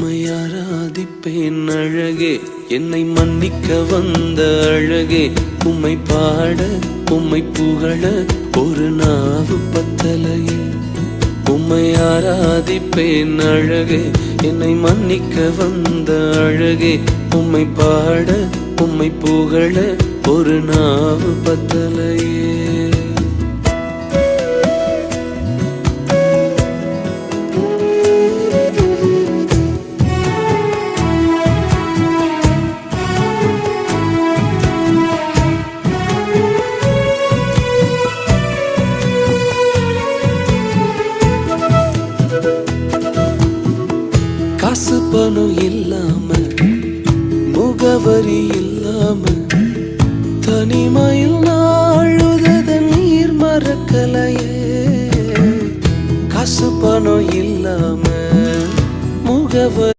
உம்மை ஆராதிப்பேன் அழகே, என்னை மன்னிக்க வந்த அழகே. உம்மை பாட உம்மை புகழ ஒரு நாவு பத்தலையே. உம்மை ஆராதிப்பேன் அழகே, என்னை மன்னிக்க வந்த அழகே. உம்மை பாட உம்மை புகழ ஒரு நாவு பத்தலையே. காசு பணம் இல்லாம, முகவரி இல்லாம, தனிமையில் நாழுத நீர் மறக்கலையே. காசு பணம் இல்லாம, முகவரி